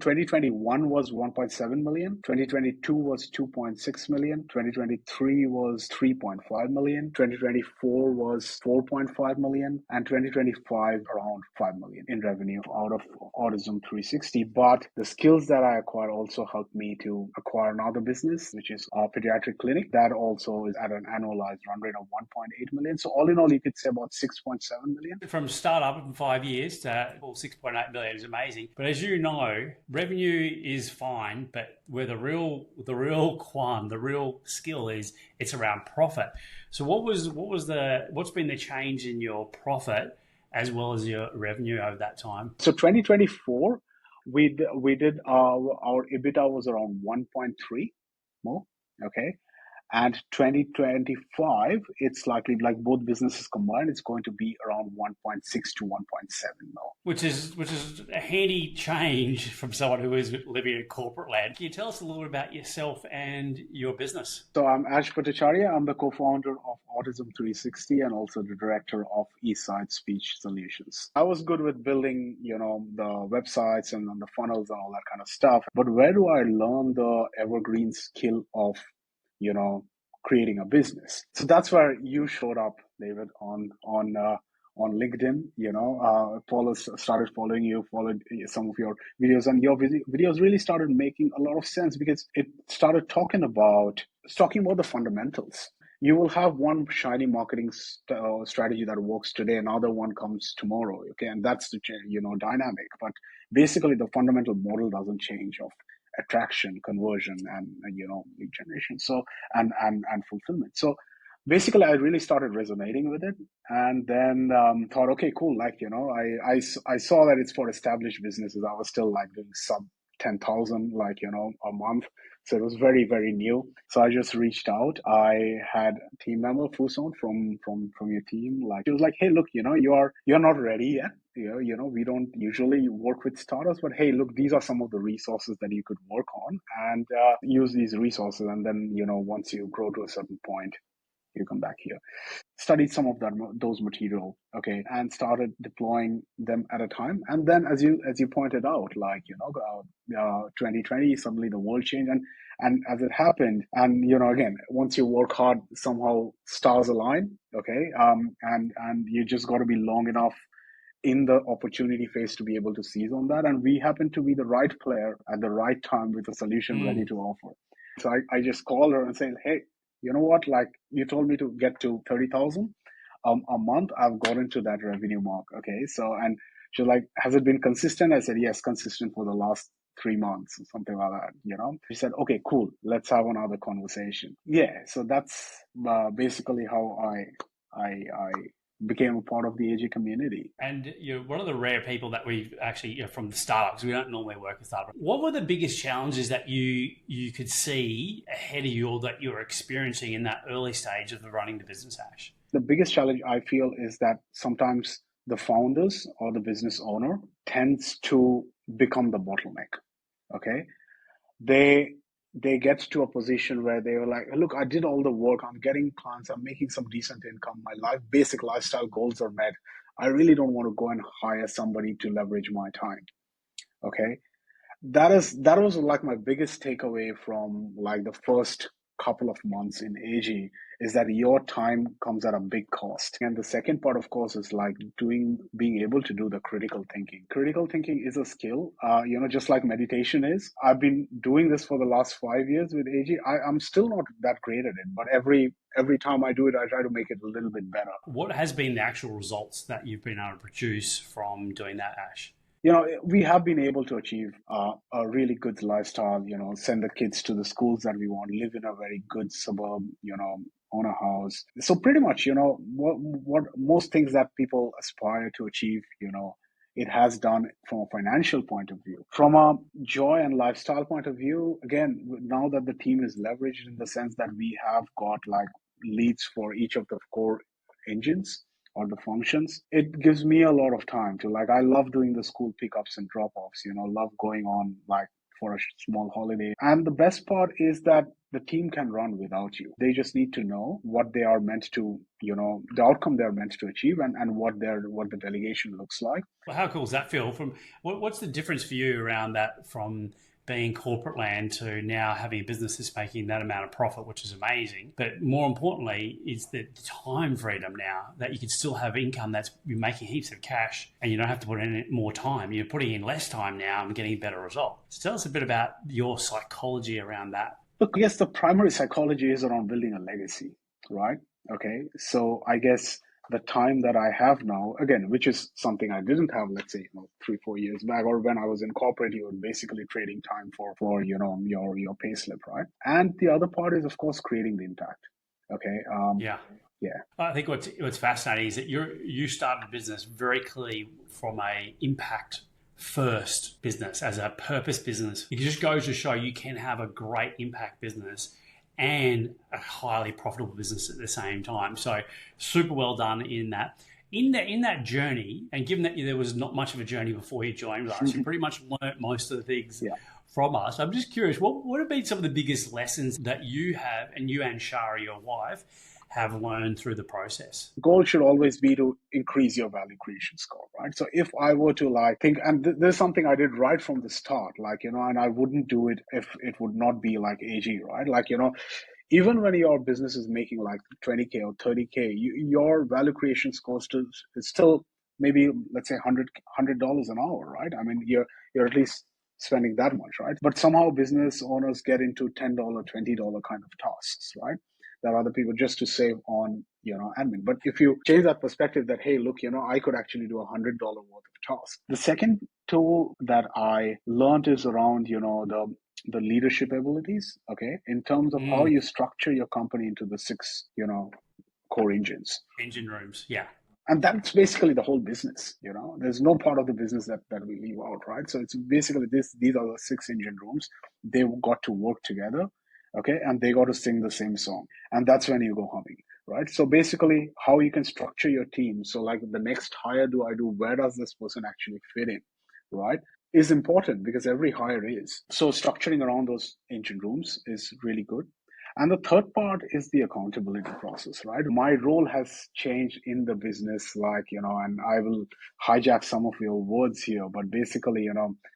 2021 was 1.7 million, 2022 was 2.6 million, 2023 was 3.5 million, 2024 was 4.5 million, and 2025 around 5 million in revenue out of Autism 360. But the skills that I acquired also helped me to acquire another business, which is a pediatric clinic that also is at an annualized run rate of 1.8 million. So all in all, you could say about 6.7 million. From startup in 5 years to 6.8 million is amazing. But as you know, revenue is fine, but where the real qualm, the real skill is, it's around profit. So what's been the change in your profit as well as your revenue over that time? So 2024, we did our EBITDA was around 1.3 more. Okay. And 2025, it's likely, like both businesses combined, it's going to be around 1.6 to 1.7 mil. Which is a handy change from someone who is living in corporate land. Can you tell us a little bit about yourself and your business? So I'm Ash Bhattacharya. I'm the co-founder of Autism 360 and also the director of Eastside Speech Solutions. I was good with building, the websites and the funnels and all that kind of stuff. But where do I learn the evergreen skill of creating a business? So that's where you showed up, David, on LinkedIn. Started following you, followed some of your videos, and your videos really started making a lot of sense because it started talking about the fundamentals. You will have one shiny marketing strategy that works today, another one comes tomorrow. Okay, and that's the dynamic. But basically, the fundamental model doesn't change of attraction, conversion, and lead generation. So and fulfillment. So basically, I really started resonating with it, and then thought, okay, cool. I saw that it's for established businesses. I was still like doing sub 10,000, a month. So it was very, very new. So I just reached out. I had a team member, Fuson, from your team. Like, he was like, hey, look, you're not ready yet. We don't usually work with startups, but hey, look, these are some of the resources that you could work on and use these resources. And then, once you grow to a certain point, you come back here. Studied some of those material, okay, and started deploying them at a time. And then, as you pointed out, 2020, suddenly the world changed, and as it happened, and again, once you work hard, somehow stars align, okay, and you just got to be long enough in the opportunity phase to be able to seize on that. And we happen to be the right player at the right time with a solution ready to offer. So I just called her and said, hey, you know what? Like, you told me to get to 30,000 a month. I've gotten to that revenue mark. Okay. So, and she's like, has it been consistent? I said, yes, consistent for the last 3 months or something like that. She said, okay, cool. Let's have another conversation. Yeah. So that's basically how I became a part of the AG community. And you're one of the rare people that we've actually, from the startups, we don't normally work with startups. What were the biggest challenges that you could see ahead of you or that you were experiencing in that early stage of running the business, Ash? The biggest challenge I feel is that sometimes the founders or the business owner tends to become the bottleneck. Okay. They get to a position where they were like, look, I did all the work, I'm getting clients, I'm making some decent income, my basic lifestyle goals are met. I really don't want to go and hire somebody to leverage my time. Okay. That was like my biggest takeaway from like the first couple of months in AG, is that your time comes at a big cost. And the second part, of course, is like being able to do the critical thinking. Critical thinking is a skill, just like meditation is. I've been doing this for the last 5 years with AG. I'm still not that great at it, but every time I do it, I try to make it a little bit better. What has been the actual results that you've been able to produce from doing that, Ash? We have been able to achieve a really good lifestyle, send the kids to the schools that we want, live in a very good suburb, own a house. So pretty much, what most things that people aspire to achieve, it has done from a financial point of view. From a joy and lifestyle point of view, again, now that the team is leveraged in the sense that we have got like leads for each of the core engines or the functions, it gives me a lot of time to I love doing the school pickups and drop-offs, love going on like for a small holiday. And the best part is that the team can run without you. They just need to know what they are meant to, the outcome they're meant to achieve, and what the delegation looks like. Well, how cool does that feel? What's the difference for you around that from being corporate land to now having a business that's making that amount of profit, which is amazing. But more importantly, is the time freedom now that you can still have income that's you're making heaps of cash and you don't have to put in more time. You're putting in less time now and getting a better result. So tell us a bit about your psychology around that. Look, I guess the primary psychology is around building a legacy, right? Okay, so I guess the time that I have now, again, which is something I didn't have, let's say, 3-4 years back, or when I was in corporate, you were basically trading time for your pay slip, right? And the other part is, of course, creating the impact. Okay. Yeah. Yeah. I think what's fascinating is that you started a business very clearly from a impact first business, as a purpose business. It just goes to show you can have a great impact business and a highly profitable business at the same time. So super well done in that. In that journey, and given that there was not much of a journey before you joined us, you pretty much learnt most of the things from us. I'm just curious, what have been some of the biggest lessons that you have, and you and Shara, your wife, have learned through the process? The goal should always be to increase your value creation score, right? So if I were to think, and there's something I did right from the start, and I wouldn't do it if it would not be like AG, right? Even when your business is making like 20K or 30K, your value creation score is still maybe, let's say, $100 an hour, right? I mean, you're at least spending that much, right? But somehow business owners get into $10, $20 kind of tasks, right? That other people just to save on, admin. But if you change that perspective that, hey, look, I could actually do $100 worth of tasks. The second tool that I learned is around, the leadership abilities, okay, in terms of how you structure your company into the 6, core engines. Engine rooms, yeah. And that's basically the whole business, There's no part of the business that we leave out, right? So it's basically these are the 6 engine rooms. They got to work together, okay, and they got to sing the same song. And that's when you go humming, right? So basically how you can structure your team. So like the next hire I do, where does this person actually fit in, right? Is important because every hire is. So structuring around those engine rooms is really good. And the third part is the accountability process, right? My role has changed in the business, and I will hijack some of your words here, but basically,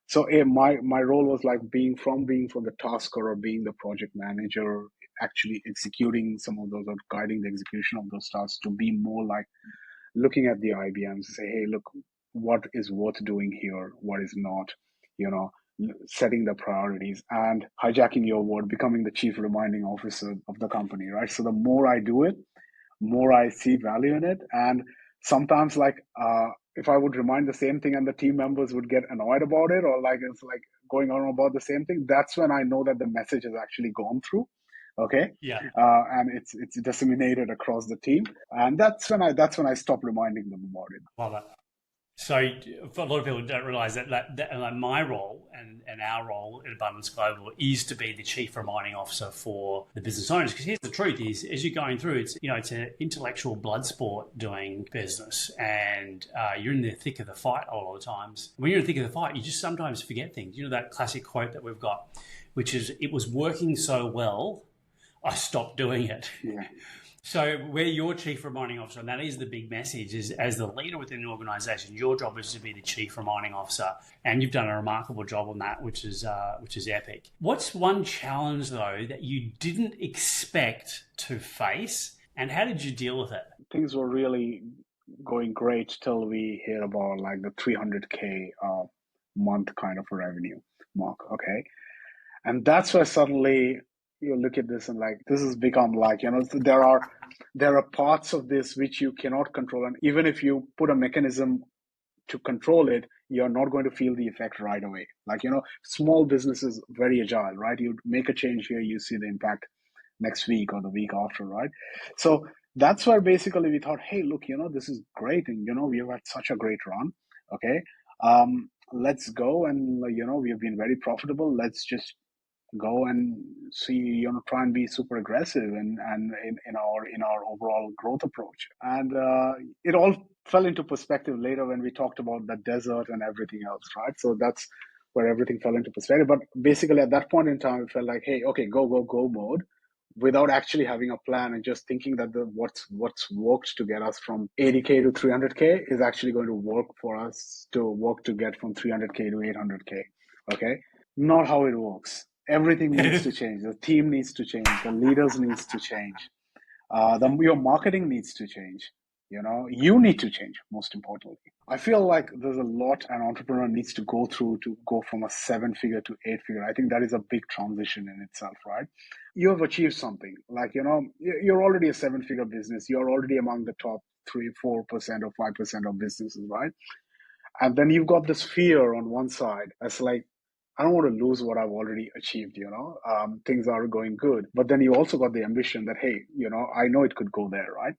so my role was like being from the tasker or being the project manager, actually executing some of those or guiding the execution of those tasks, to be more like looking at the IBMs, say, hey, look, what is worth doing here, what is not, setting the priorities, and hijacking your word, becoming the chief reminding officer of the company, right? So the more I do it, more I see value in it. And sometimes if I would remind the same thing and the team members would get annoyed about it, or it's like going on about the same thing, that's when I know that the message has actually gone through. Okay. Yeah. And it's disseminated across the team. And that's when I stop reminding them about it. Love that. So for a lot of people don't realize that like my role and our role at Abundance Global is to be the chief reminding officer for the business owners. Because here's the truth is, as you're going through, it's an intellectual blood sport doing business, and you're in the thick of the fight a lot of times. When you're in the thick of the fight, you just sometimes forget things. You know that classic quote that we've got, which is, it was working so well, I stopped doing it. Yeah. So we're your chief reminding officer, and that is the big message, is as the leader within an organisation, your job is to be the chief reminding officer, and you've done a remarkable job on that, which is epic. What's one challenge, though, that you didn't expect to face, and how did you deal with it? Things were really going great till we hit about like the 300K month kind of a revenue mark, okay? And that's where suddenly you look at this and this has become there are parts of this which you cannot control, and even if you put a mechanism to control it, you're not going to feel the effect right away. Small business is very agile, right? You make a change here, you see the impact next week or the week after, right? So that's where basically we thought, hey, look, this is great, and we have had such a great run, okay? Let's go, and we have been very profitable. Let's just go and see, try and be super aggressive and in our overall growth approach. And it all fell into perspective later when we talked about the desert and everything else, right? So where everything fell into perspective. But basically, at that point in time, it felt like, hey, okay, go, go, go mode, without actually having a plan and just thinking that what's worked to get us from 80K to 300K is actually going to work for us to work to get from 300K to 800K. Okay, not how it works. Everything needs to change. The team needs to change. The leaders needs to change. Your marketing needs to change. You need to change, most importantly. I feel like there's a lot an entrepreneur needs to go through to go from a 7-figure to 8-figure. I think that is a big transition in itself, right? You have achieved something. Like, you're already a 7-figure business. You're already among the top 3, 4% or 5% of businesses, right? And then you've got this fear on one side. It's like, I don't want to lose what I've already achieved, things are going good. But then you also got the ambition that, hey, I know it could go there, right?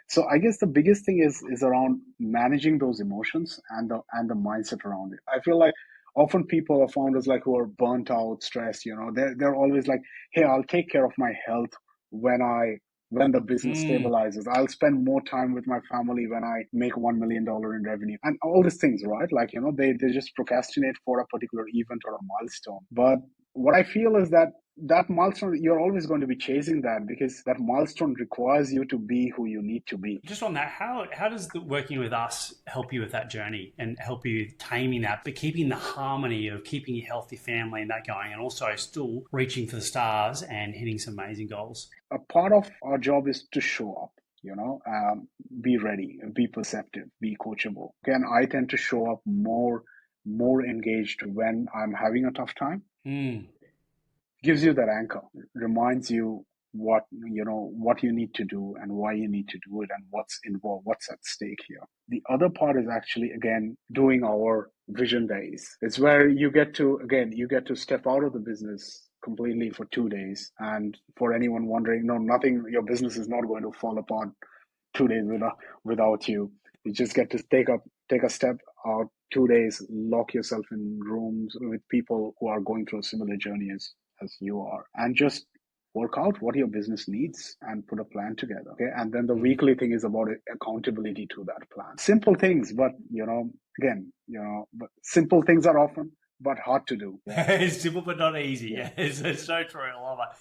So I guess the biggest thing is around managing those emotions and the mindset around it. I feel like often people or founders like who are burnt out, stressed, they're always like, hey, I'll take care of my health when the business stabilizes. I'll spend more time with my family when I make $1 million in revenue and all these things, right? Like, they just procrastinate for a particular event or a milestone. But what I feel is that milestone, you're always going to be chasing that because that milestone requires you to be who you need to be. Just on that, how does working with us help you with that journey and help you taming that, but keeping the harmony of keeping your healthy family and that going, and also still reaching for the stars and hitting some amazing goals? A part of our job is to show up. Be ready, be perceptive, be coachable. Again, I tend to show up more engaged when I'm having a tough time. Gives you that anchor, reminds you what you need to do and why you need to do it and what's involved, what's at stake here. The other part is actually, again, doing our vision days. It's where you get to step out of the business completely for 2 days. And for anyone wondering, no, nothing, your business is not going to fall apart 2 days without you. You just get to take a step out 2 days, lock yourself in rooms with people who are going through a similar journey as you are, and just work out what your business needs and put a plan together. Okay. And then the weekly thing is about accountability to that plan. Simple things, but but simple things are often but hard to do. It's simple but not easy. Yeah, it's so true. I love it.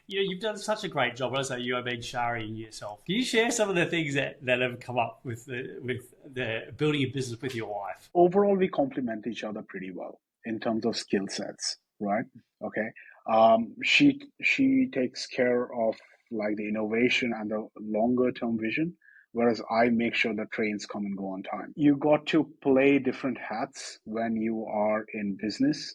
You've done such a great job. Also, you have been Shari yourself. Can you share some of the things that have come up with the building a business with your wife? Overall, we complement each other pretty well in terms of skill sets, right? Okay. She takes care of like the innovation and the longer term vision, whereas I make sure the trains come and go on time. You got to play different hats when you are in business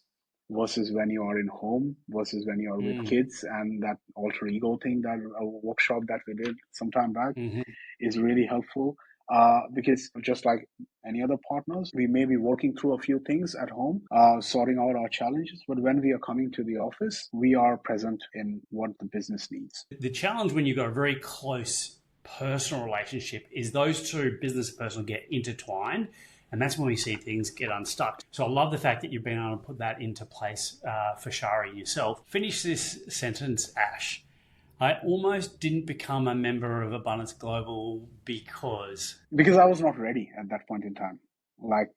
versus when you are in home versus when you are with kids, and that alter ego thing, that a workshop that we did some time back is really helpful. Because just like any other partners, we may be working through a few things at home, sorting out our challenges. But when we are coming to the office, we are present in what the business needs. The challenge when you've got a very close personal relationship is those two, business and personal, get intertwined. And that's when we see things get unstuck. So I love the fact that you've been able to put that into place for Shari yourself. Finish this sentence, Ash. I almost didn't become a member of Abundance Global because I was not ready at that point in time. Like,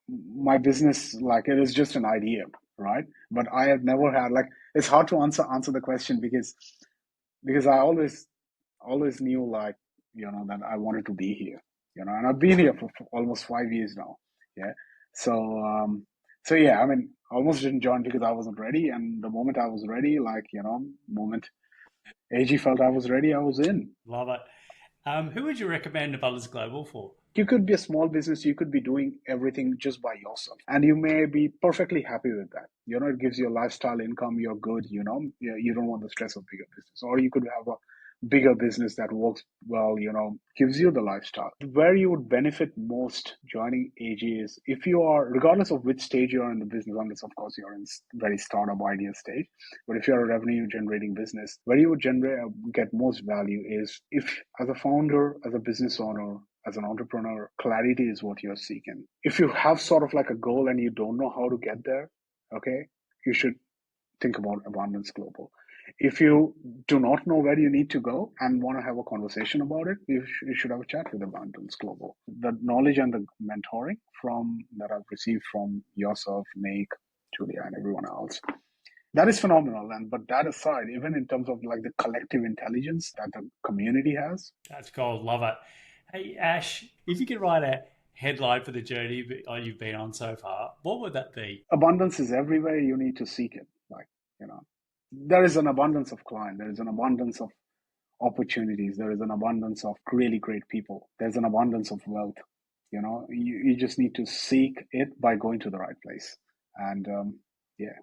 my business, like, it is just an idea, right? But I have never had, like, it's hard to answer the question because I always knew, like, that I wanted to be here, and I've been here for almost 5 years now. Yeah. So yeah, I mean, I almost didn't join because I wasn't ready. And the moment I was ready, like, moment AG felt I was ready, I was in. Love it. Who would you recommend Abundance Global for? You could be a small business. You could be doing everything just by yourself. And you may be perfectly happy with that. It gives you a lifestyle income. You're good, you don't want the stress of bigger business. Or you could have a bigger business that works well, gives you the lifestyle. Where you would benefit most joining AG is if you are, regardless of which stage you are in the business, unless of course you're in very startup idea stage, but if you're a revenue generating business, where you would get most value is if, as a founder, as a business owner, as an entrepreneur, clarity is what you're seeking. If you have sort of like a goal and you don't know how to get there, okay, you should think about Abundance Global. If you do not know where you need to go and want to have a conversation about it, you should have a chat with Abundance Global. The knowledge and the mentoring from that I've received from yourself, Nick, Julia, and everyone else, that is phenomenal. And but that aside, even in terms of like the collective intelligence that the community has, That's gold. Love it. Hey, Ash, if you could write a headline for the journey you've been on so far, what would that be? abundance is everywhere. You need to seek it. Like, you know, there is an abundance of client. There is an abundance of opportunities. There is an abundance of really great people. There's an abundance of wealth. You just need to seek it by going to the right place. And yeah,